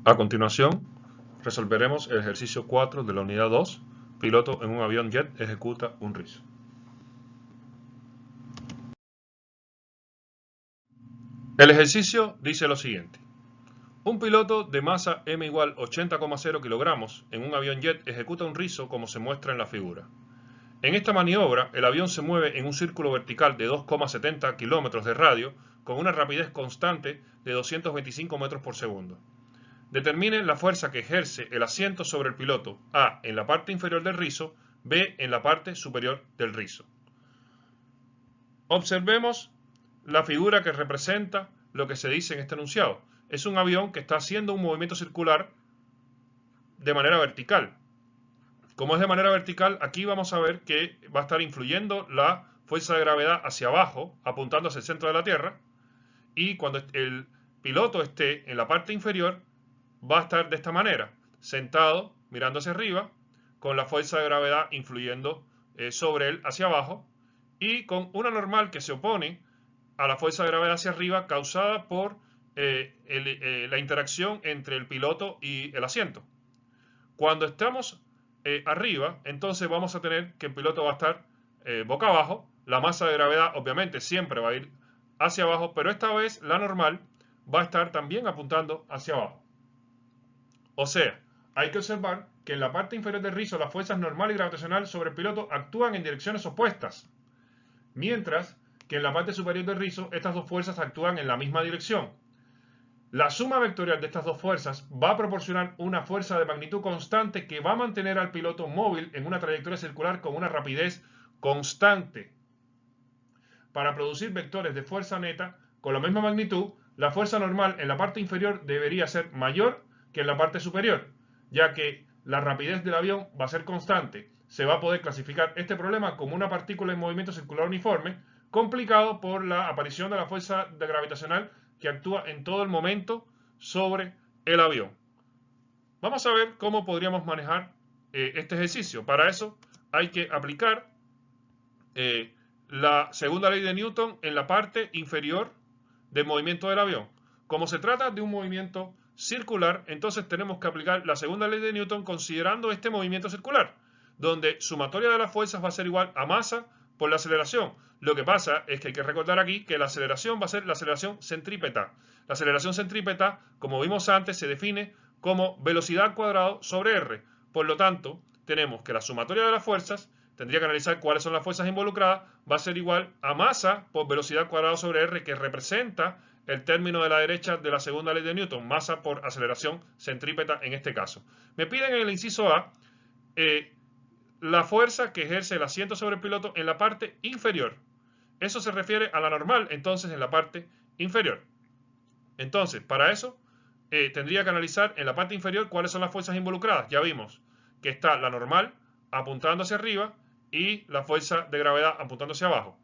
A continuación, resolveremos el ejercicio 4 de la unidad 2, piloto en un avión jet ejecuta un rizo. El ejercicio dice lo siguiente. Un piloto de masa m igual 80,0 kilogramos en un avión jet ejecuta un rizo como se muestra en la figura. En esta maniobra, el avión se mueve en un círculo vertical de 2,70 kilómetros de radio con una rapidez constante de 225 metros por segundo. Determine la fuerza que ejerce el asiento sobre el piloto, A en la parte inferior del rizo, B en la parte superior del rizo. Observemos la figura que representa lo que se dice en este enunciado. Es un avión que está haciendo un movimiento circular de manera vertical. Como es de manera vertical, aquí vamos a ver que va a estar influyendo la fuerza de gravedad hacia abajo, apuntando hacia el centro de la Tierra, y cuando el piloto esté en la parte inferior, va a estar de esta manera, sentado, mirando hacia arriba, con la fuerza de gravedad influyendo sobre él hacia abajo, y con una normal que se opone a la fuerza de gravedad hacia arriba causada por la interacción entre el piloto y el asiento. Cuando estamos arriba, entonces vamos a tener que el piloto va a estar boca abajo, la masa de gravedad obviamente siempre va a ir hacia abajo, pero esta vez la normal va a estar también apuntando hacia abajo. O sea, hay que observar que en la parte inferior del rizo las fuerzas normal y gravitacional sobre el piloto actúan en direcciones opuestas, mientras que en la parte superior del rizo estas dos fuerzas actúan en la misma dirección. La suma vectorial de estas dos fuerzas va a proporcionar una fuerza de magnitud constante que va a mantener al piloto móvil en una trayectoria circular con una rapidez constante. Para producir vectores de fuerza neta con la misma magnitud, la fuerza normal en la parte inferior debería ser mayor que en la parte superior, ya que la rapidez del avión va a ser constante. Se va a poder clasificar este problema como una partícula en movimiento circular uniforme, complicado por la aparición de la fuerza gravitacional que actúa en todo el momento sobre el avión. Vamos a ver cómo podríamos manejar este ejercicio. Para eso hay que aplicar la segunda ley de Newton en la parte inferior del movimiento del avión. Como se trata de un movimiento circular, entonces tenemos que aplicar la segunda ley de Newton considerando este movimiento circular, donde sumatoria de las fuerzas va a ser igual a masa por la aceleración. Lo que pasa es que hay que recordar aquí que la aceleración va a ser la aceleración centrípeta. La aceleración centrípeta, como vimos antes, se define como velocidad al cuadrado sobre r. Por lo tanto, tenemos que la sumatoria de las fuerzas, tendría que analizar cuáles son las fuerzas involucradas, va a ser igual a masa por velocidad al cuadrado sobre r, que representa el término de la derecha de la segunda ley de Newton, masa por aceleración centrípeta en este caso. Me piden en el inciso A la fuerza que ejerce el asiento sobre el piloto en la parte inferior. Eso se refiere a la normal, entonces, en la parte inferior. Entonces, para eso, tendría que analizar en la parte inferior cuáles son las fuerzas involucradas. Ya vimos que está la normal apuntando hacia arriba y la fuerza de gravedad apuntando hacia abajo.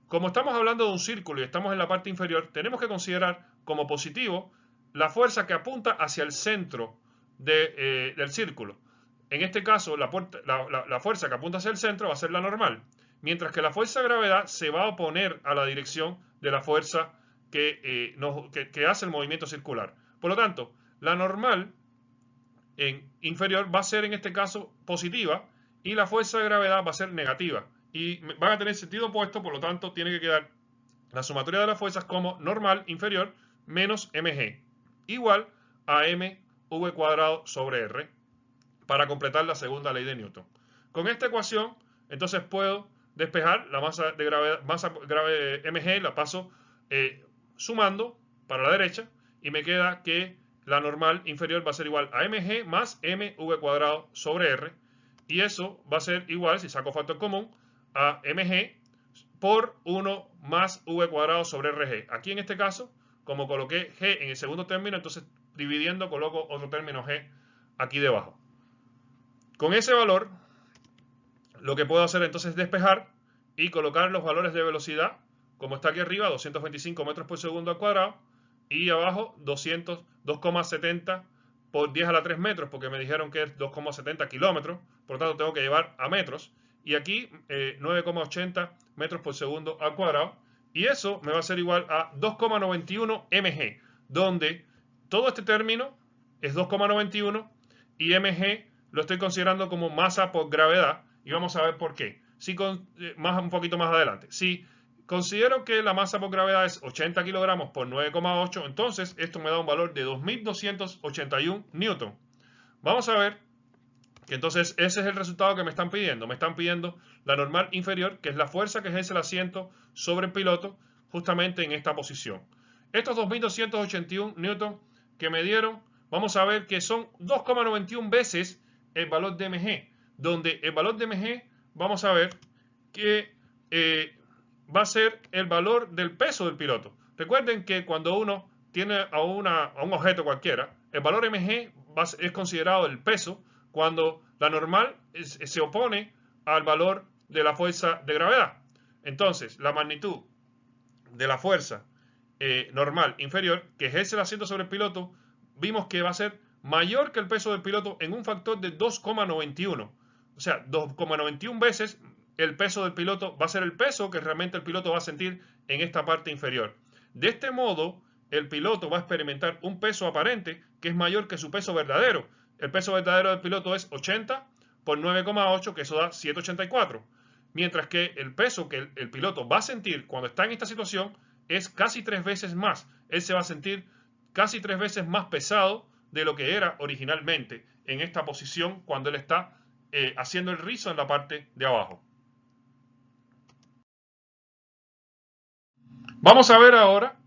Como estamos hablando de un círculo y estamos en la parte inferior, tenemos que considerar como positivo la fuerza que apunta hacia el centro del círculo. En este caso, la fuerza que apunta hacia el centro va a ser la normal, mientras que la fuerza de gravedad se va a oponer a la dirección de la fuerza que hace el movimiento circular. Por lo tanto, la normal en inferior va a ser en este caso positiva y la fuerza de gravedad va a ser negativa. Y van a tener sentido opuesto, por lo tanto, tiene que quedar la sumatoria de las fuerzas como normal inferior menos mg, igual a mv cuadrado sobre r, para completar la segunda ley de Newton. Con esta ecuación, entonces puedo despejar la masa de gravedad, mg, la paso sumando para la derecha y me queda que la normal inferior va a ser igual a mg más mv cuadrado sobre r, y eso va a ser igual, si saco factor común, a mg por 1 más v cuadrado sobre rg. Aquí en este caso, como coloqué g en el segundo término, entonces dividiendo coloco otro término g aquí debajo. Con ese valor, lo que puedo hacer entonces es despejar y colocar los valores de velocidad, como está aquí arriba, 225 metros por segundo al cuadrado, y abajo 2,70 por 10 a la 3 metros, porque me dijeron que es 2,70 kilómetros, por lo tanto tengo que llevar a metros, y aquí 9,80 metros por segundo al cuadrado, y eso me va a ser igual a 2,91 mg, donde todo este término es 2,91 y mg lo estoy considerando como masa por gravedad y vamos a ver por qué. Un poquito más adelante. Si considero que la masa por gravedad es 80 kilogramos por 9,8, entonces esto me da un valor de 2281 newton. Vamos a ver que entonces ese es el resultado que me están pidiendo. Me están pidiendo la normal inferior, que es la fuerza que ejerce el asiento sobre el piloto justamente en esta posición. Estos 2281 newton que me dieron, vamos a ver que son 2,91 veces el valor de mg, donde el valor de mg vamos a ver que va a ser el valor del peso del piloto. Recuerden que cuando uno tiene a un objeto cualquiera, el valor mg es considerado el peso, cuando la normal se opone al valor de la fuerza de gravedad. Entonces, la magnitud de la fuerza normal inferior que ejerce el asiento sobre el piloto, vimos que va a ser mayor que el peso del piloto en un factor de 2,91. O sea, 2,91 veces el peso del piloto va a ser el peso que realmente el piloto va a sentir en esta parte inferior. De este modo, el piloto va a experimentar un peso aparente que es mayor que su peso verdadero. El peso verdadero del piloto es 80 por 9,8, que eso da 784. Mientras que el peso que el piloto va a sentir cuando está en esta situación es casi 3 veces más. Él se va a sentir casi 3 veces más pesado de lo que era originalmente en esta posición cuando él está haciendo el rizo en la parte de abajo. Vamos a ver ahora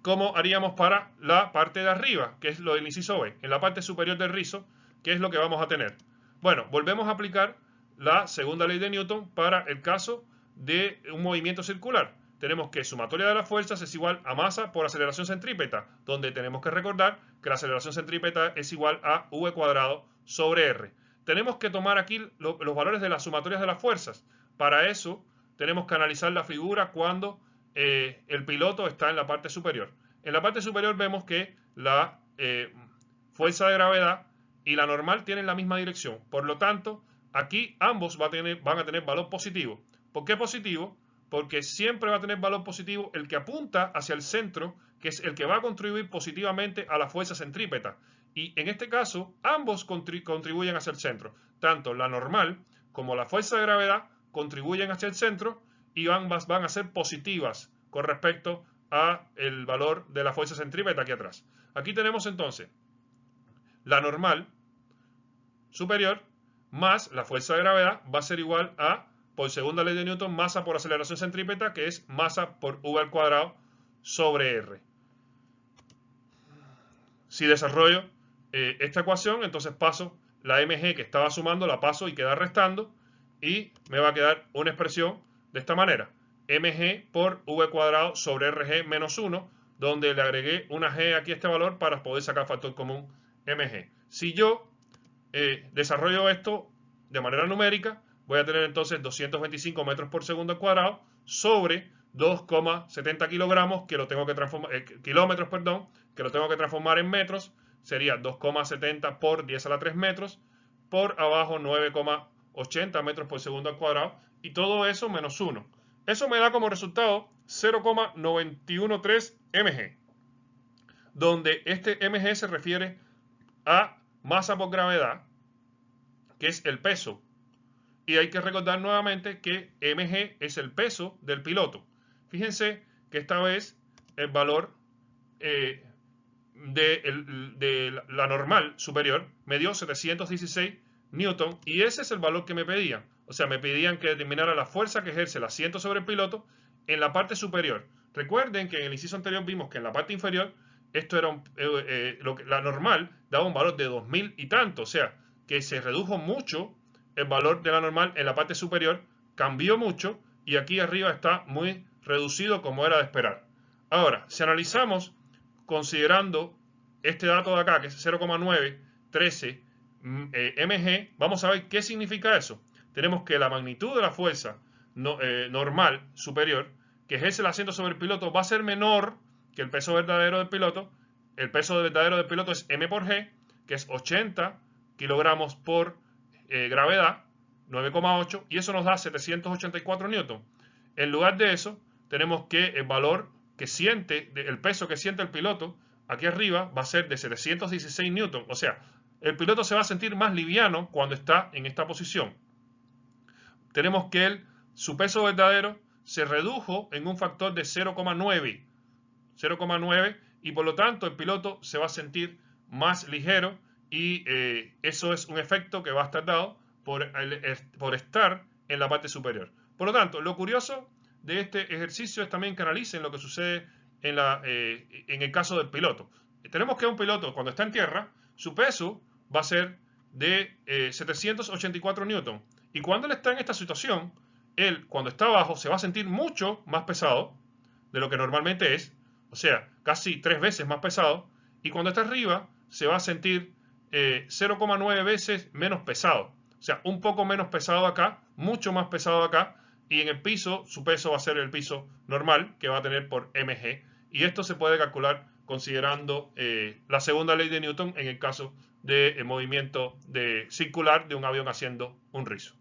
cómo haríamos para la parte de arriba, que es lo del inciso B. En la parte superior del rizo, ¿qué es lo que vamos a tener? Bueno, volvemos a aplicar la segunda ley de Newton para el caso de un movimiento circular. Tenemos que sumatoria de las fuerzas es igual a masa por aceleración centrípeta, donde tenemos que recordar que la aceleración centrípeta es igual a v cuadrado sobre r. Tenemos que tomar aquí los valores de las sumatorias de las fuerzas. Para eso tenemos que analizar la figura cuando el piloto está en la parte superior. En la parte superior vemos que la fuerza de gravedad y la normal tienen la misma dirección. Por lo tanto, aquí ambos van a tener valor positivo. ¿Por qué positivo? Porque siempre va a tener valor positivo el que apunta hacia el centro, que es el que va a contribuir positivamente a la fuerza centrípeta. Y en este caso, ambos contribuyen hacia el centro. Tanto la normal como la fuerza de gravedad contribuyen hacia el centro y ambas van a ser positivas con respecto a el valor de la fuerza centrípeta aquí atrás. Aquí tenemos entonces la normal superior más la fuerza de gravedad va a ser igual a, por segunda ley de Newton, masa por aceleración centrípeta, que es masa por v al cuadrado sobre r. Si desarrollo esta ecuación, entonces paso la mg que estaba sumando, la paso y queda restando, y me va a quedar una expresión de esta manera: mg por v cuadrado sobre rg menos 1, donde le agregué una g aquí a este valor para poder sacar factor común mg. Si yo desarrollo esto de manera numérica, voy a tener entonces 225 metros por segundo al cuadrado sobre 2,70 kilogramos que lo tengo que transformar, kilómetros, perdón, que lo tengo que transformar en metros. Sería 2,70 por 10 a la 3 metros, por abajo 9,80 metros por segundo al cuadrado, y todo eso menos 1. Eso me da como resultado 0,913 mg, donde este mg se refiere a masa por gravedad, que es el peso. Y hay que recordar nuevamente que mg es el peso del piloto. Fíjense que esta vez el valor de la normal superior me dio 716 newton, y ese es el valor que me pedían. O sea, me pedían que determinara la fuerza que ejerce el asiento sobre el piloto en la parte superior. Recuerden que en el inciso anterior vimos que en la parte inferior esto era la normal daba un valor de 2000 y tanto, o sea, que se redujo mucho el valor de la normal en la parte superior, cambió mucho, y aquí arriba está muy reducido como era de esperar. Ahora, si analizamos considerando este dato de acá, que es 0,913 mg, vamos a ver qué significa eso. Tenemos que la magnitud de la fuerza normal superior que ejerce el asiento sobre el piloto va a ser menor que el peso verdadero del piloto. El peso verdadero del piloto es m por g, que es 80 kilogramos por gravedad, 9,8, y eso nos da 784 newton. En lugar de eso, tenemos que el valor que siente, el peso que siente el piloto aquí arriba va a ser de 716 newton. O sea, el piloto se va a sentir más liviano cuando está en esta posición. Tenemos que su peso verdadero se redujo en un factor de 0,9. 0,9 y por lo tanto el piloto se va a sentir más ligero y eso es un efecto que va a estar dado por estar en la parte superior. Por lo tanto, lo curioso de este ejercicio es también que analicen lo que sucede en el caso del piloto. Tenemos que un piloto cuando está en tierra, su peso va a ser de 784 newton y cuando él está en esta situación, él cuando está abajo se va a sentir mucho más pesado de lo que normalmente es, o sea, casi 3 veces más pesado, y cuando está arriba se va a sentir 0,9 veces menos pesado. O sea, un poco menos pesado acá, mucho más pesado acá, y en el piso su peso va a ser el piso normal que va a tener por mg. Y esto se puede calcular considerando la segunda ley de Newton en el caso del movimiento circular de un avión haciendo un rizo.